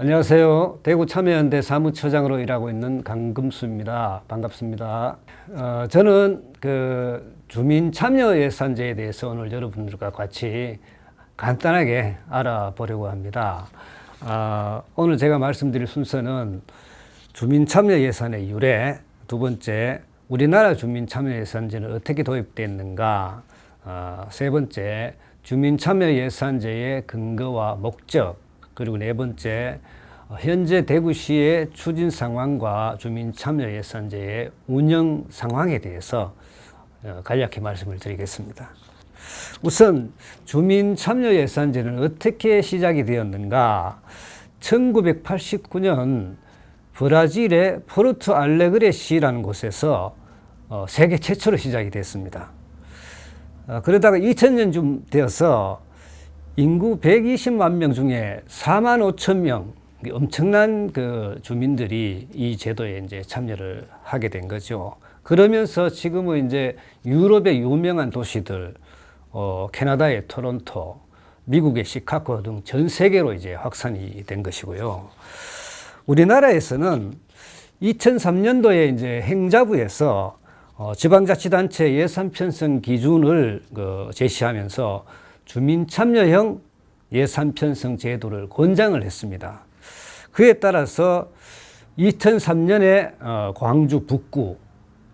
안녕하세요. 대구 참여연대 사무처장으로 일하고 있는 강금수입니다. 반갑습니다. 저는 주민참여예산제에 대해서 오늘 여러분들과 같이 간단하게 알아보려고 합니다. 오늘 제가 말씀드릴 순서는 주민참여예산의 유래, 두 번째, 우리나라 주민참여예산제는 어떻게 도입됐는가, 세 번째, 주민참여예산제의 근거와 목적, 그리고 네 번째, 현재 대구시의 추진 상황과 주민참여예산제의 운영 상황에 대해서 간략히 말씀을 드리겠습니다. 우선 주민참여예산제는 어떻게 시작이 되었는가? 1989년 브라질의 포르투 알레그레시라는 곳에서 세계 최초로 시작이 됐습니다. 그러다가 2000년쯤 되어서 인구 120만 명 중에 4만 5천 명, 엄청난 주민들이 이 제도에 이제 참여를 하게 된 거죠. 그러면서 지금은 이제 유럽의 유명한 도시들, 캐나다의 토론토, 미국의 시카고 등 전 세계로 이제 확산이 된 것이고요. 우리나라에서는 2003년도에 이제 행자부에서 지방자치단체 예산 편성 기준을 제시하면서 주민참여형 예산 편성 제도를 권장을 했습니다. 그에 따라서 2003년에 광주 북구,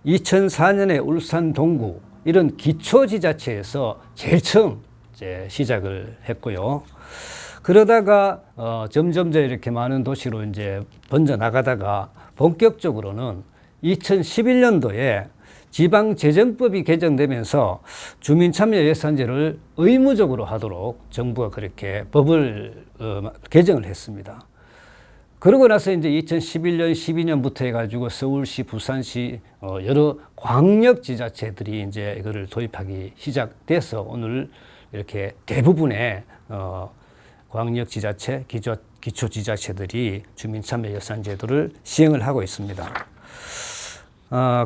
2004년에 울산 동구 이런 기초지자체에서 제일 처음 이제 시작을 했고요. 그러다가 점점 이렇게 많은 도시로 이제 번져 나가다가 본격적으로는 2011년도에 지방재정법이 개정되면서 주민참여예산제를 의무적으로 하도록 정부가 그렇게 법을 개정을 했습니다. 그러고 나서 이제 2011년, 12년부터 해가지고 서울시, 부산시 여러 광역지자체들이 이제 이거를 도입하기 시작돼서 오늘 이렇게 대부분의 광역지자체, 기초지자체들이 주민참여예산제도를 시행을 하고 있습니다.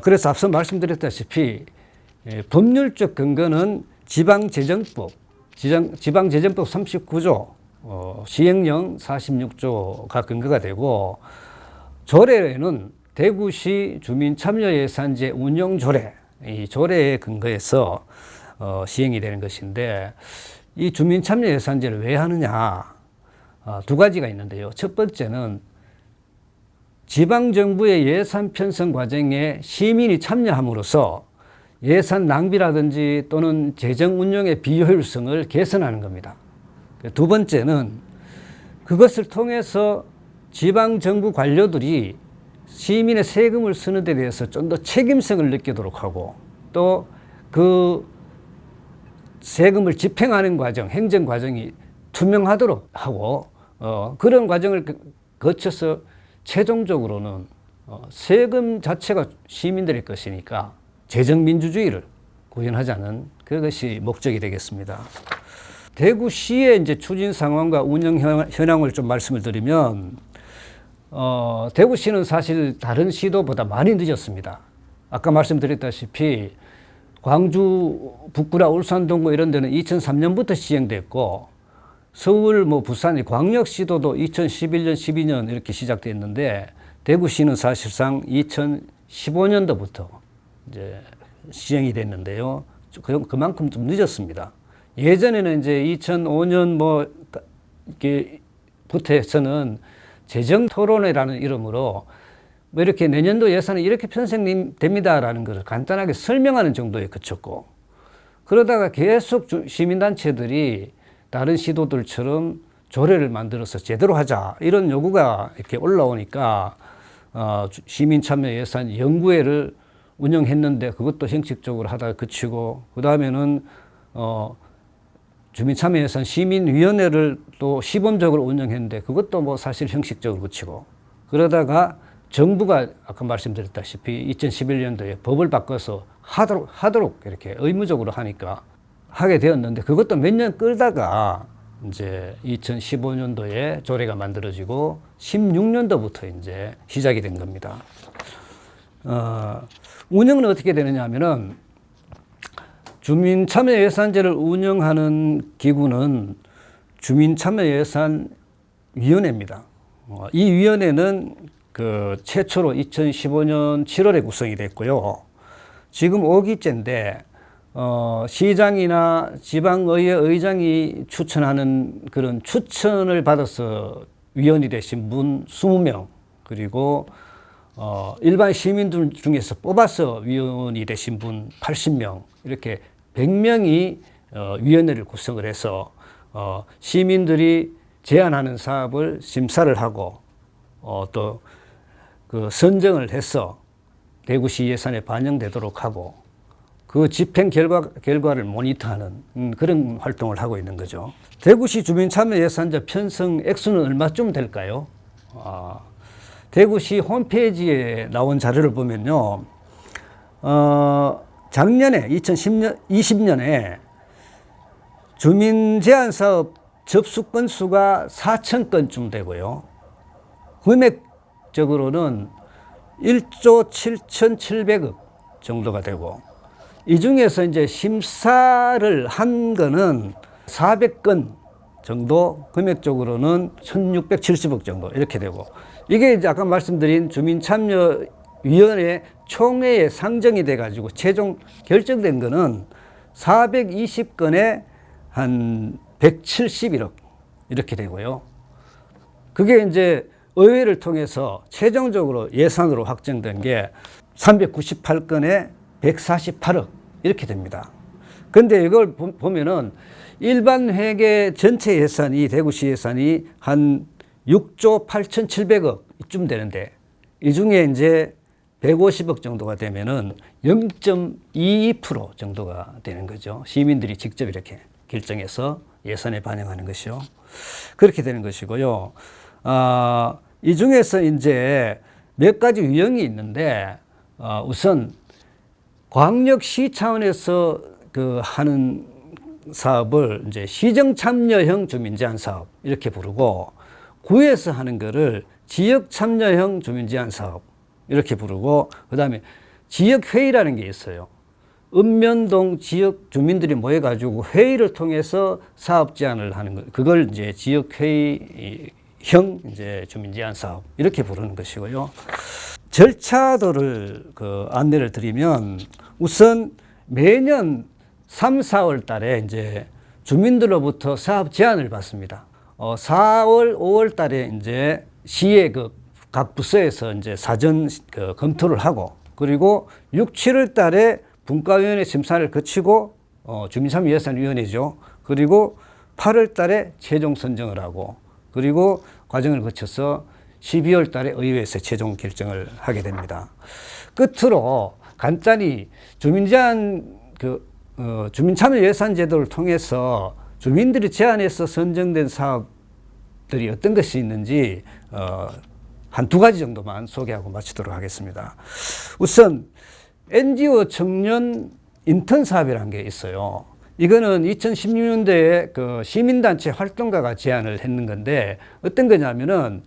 그래서 앞서 말씀드렸다시피 법률적 근거는 지방재정법 39조, 시행령 46조가 근거가 되고, 조례는 대구시 주민참여예산제 운영조례, 이 조례에 근거해서 시행이 되는 것인데, 이 주민참여예산제를 왜 하느냐, 두 가지가 있는데요. 첫 번째는 지방정부의 예산 편성 과정에 시민이 참여함으로써 예산 낭비라든지 또는 재정 운영의 비효율성을 개선하는 겁니다. 두 번째는 그것을 통해서 지방정부 관료들이 시민의 세금을 쓰는 데 대해서 좀 더 책임성을 느끼도록 하고, 또 그 세금을 집행하는 과정, 행정 과정이 투명하도록 하고, 그런 과정을 거쳐서 최종적으로는 세금 자체가 시민들의 것이니까 재정민주주의를 구현하자는 그것이 목적이 되겠습니다. 대구시의 이제 추진 상황과 운영 현황을 좀 말씀을 드리면, 대구시는 사실 다른 시도보다 많이 늦었습니다. 아까 말씀드렸다시피 광주 북구나 울산 동구 이런 데는 2003년부터 시행됐고, 서울, 부산의 광역시도도 2011년, 12년 이렇게 시작됐는데, 대구시는 사실상 2015년도부터 이제 시행이 됐는데요. 그만큼 좀 늦었습니다. 예전에는 이제 2005년 부터 해서는 재정토론회라는 이름으로 이렇게 내년도 예산이 이렇게 편성됩니다라는 것을 간단하게 설명하는 정도에 그쳤고, 그러다가 계속 시민단체들이 다른 시도들처럼 조례를 만들어서 제대로 하자 이런 요구가 이렇게 올라오니까 시민참여예산 연구회를 운영했는데 그것도 형식적으로 하다가 그치고, 그 다음에는 주민참여예산 시민위원회를 또 시범적으로 운영했는데 그것도 사실 형식적으로 그치고, 그러다가 정부가 아까 말씀드렸다시피 2011년도에 법을 바꿔서 하도록 이렇게 의무적으로 하니까 하게 되었는데, 그것도 몇 년 끌다가 이제 2015년도에 조례가 만들어지고 16년도부터 이제 시작이 된 겁니다. 운영은 어떻게 되느냐 하면은, 주민참여예산제를 운영하는 기구는 주민참여예산위원회입니다. 이 위원회는 그 최초로 2015년 7월에 구성이 됐고요. 지금 5기째인데 시장이나 지방의회 의장이 추천하는 그런 추천을 받아서 위원이 되신 분 20명, 그리고 일반 시민들 중에서 뽑아서 위원이 되신 분 80명, 이렇게 100명이 위원회를 구성을 해서 시민들이 제안하는 사업을 심사를 하고 또 그 선정을 해서 대구시 예산에 반영되도록 하고 그 집행 결과를 모니터하는 그런 활동을 하고 있는 거죠. 대구시 주민참여예산자 편성 액수는 얼마쯤 될까요? 대구시 홈페이지에 나온 자료를 보면요. 작년에 2020년에 주민제안사업 접수 건수가 4,000건쯤 되고요. 금액적으로는 1조 7,700억 정도가 되고, 이 중에서 이제 심사를 한 거는 400건 정도, 금액적으로는 1,670억 정도 이렇게 되고, 이게 이제 아까 말씀드린 주민참여위원회 총회에 상정이 돼가지고 최종 결정된 거는 420건에 한 171억 이렇게 되고요. 그게 이제 의회를 통해서 최종적으로 예산으로 확정된 게 398건에 148억 이렇게 됩니다. 근데 이걸 보면은 일반 회계 전체 예산이, 대구시 예산이 한 6조 8,700억 이쯤 되는데, 이 중에 이제 150억 정도가 되면은 0.22% 정도가 되는 거죠. 시민들이 직접 이렇게 결정해서 예산에 반영하는 것이요. 그렇게 되는 것이고요. 이 중에서 이제 몇 가지 유형이 있는데, 우선 광역시 차원에서 그 하는 사업을 이제 시정 참여형 주민 제안 사업 이렇게 부르고, 구에서 하는 거를 지역 참여형 주민 제안 사업 이렇게 부르고, 그다음에 지역 회의라는 게 있어요. 읍면동 지역 주민들이 모여가지고 회의를 통해서 사업 제안을 하는 거, 그걸 이제 지역 회의형 이제 주민 제안 사업 이렇게 부르는 것이고요. 절차도를 안내를 드리면, 우선 매년 3, 4월 달에 이제 주민들로부터 사업 제안을 받습니다. 4월, 5월 달에 이제 시의 각 부서에서 이제 사전 검토를 하고, 그리고 6, 7월 달에 분과위원회 심사를 거치고 주민참여예산위원회죠. 그리고 8월 달에 최종 선정을 하고, 그리고 과정을 거쳐서 12월 달에 의회에서 최종 결정을 하게 됩니다. 끝으로 간단히 주민참여예산제도를 통해서 주민들이 제안해서 선정된 사업들이 어떤 것이 있는지 한두 가지 정도만 소개하고 마치도록 하겠습니다. 우선 NGO 청년 인턴 사업이라는 게 있어요. 이거는 2016년도에 그 시민단체 활동가가 제안을 했는 건데, 어떤 거냐면은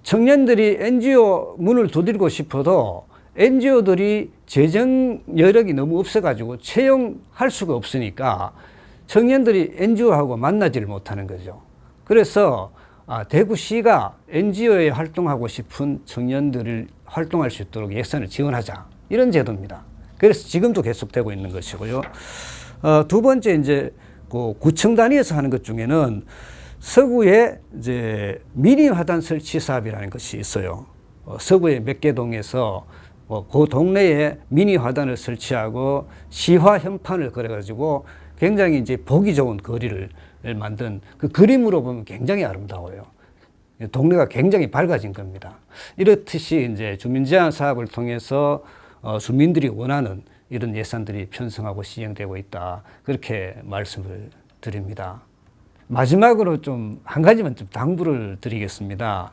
청년들이 NGO 문을 두드리고 싶어도 NGO들이 재정 여력이 너무 없어가지고 채용할 수가 없으니까 청년들이 NGO하고 만나지를 못하는 거죠. 그래서 대구시가 NGO에 활동하고 싶은 청년들을 활동할 수 있도록 예산을 지원하자, 이런 제도입니다. 그래서 지금도 계속되고 있는 것이고요. 두 번째, 이제 그 구청 단위에서 하는 것 중에는 서구에 이제 미니 화단 설치 사업이라는 것이 있어요. 서구의 몇 개 동에서 그 동네에 미니 화단을 설치하고 시화 현판을 그려가지고 굉장히 이제 보기 좋은 거리를 만든, 그 그림으로 보면 굉장히 아름다워요. 동네가 굉장히 밝아진 겁니다. 이렇듯이 이제 주민 제안 사업을 통해서 주민들이 원하는 이런 예산들이 편성하고 시행되고 있다, 그렇게 말씀을 드립니다. 마지막으로 좀 한 가지만 좀 당부를 드리겠습니다.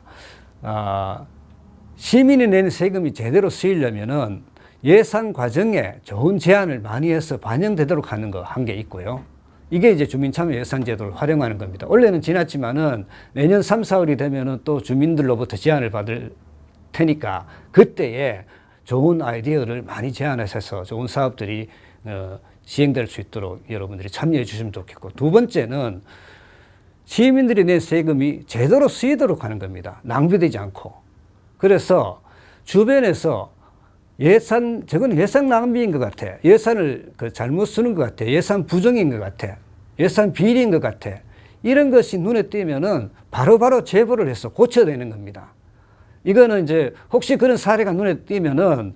시민이 낸 세금이 제대로 쓰이려면은 예산 과정에 좋은 제안을 많이 해서 반영되도록 하는 거 한 게 있고요. 이게 이제 주민참여 예산제도를 활용하는 겁니다. 원래는 지났지만은 내년 3, 4월이 되면은 또 주민들로부터 제안을 받을 테니까 그때에 좋은 아이디어를 많이 제안하셔서 좋은 사업들이 시행될 수 있도록 여러분들이 참여해 주시면 좋겠고, 두 번째는 시민들이 낸 세금이 제대로 쓰이도록 하는 겁니다. 낭비되지 않고. 그래서 주변에서 저건 예산 낭비인 것 같아. 예산을 잘못 쓰는 것 같아. 예산 부정인 것 같아. 예산 비리인 것 같아. 이런 것이 눈에 띄면은 바로바로 제보를 해서 고쳐야 되는 겁니다. 이거는 이제 혹시 그런 사례가 눈에 띄면은,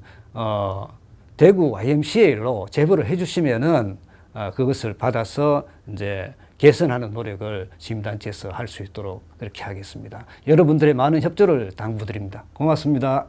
대구 YMCA로 제보를 해 주시면은, 그것을 받아서 이제 개선하는 노력을 시민단체에서 할 수 있도록 그렇게 하겠습니다. 여러분들의 많은 협조를 당부드립니다. 고맙습니다.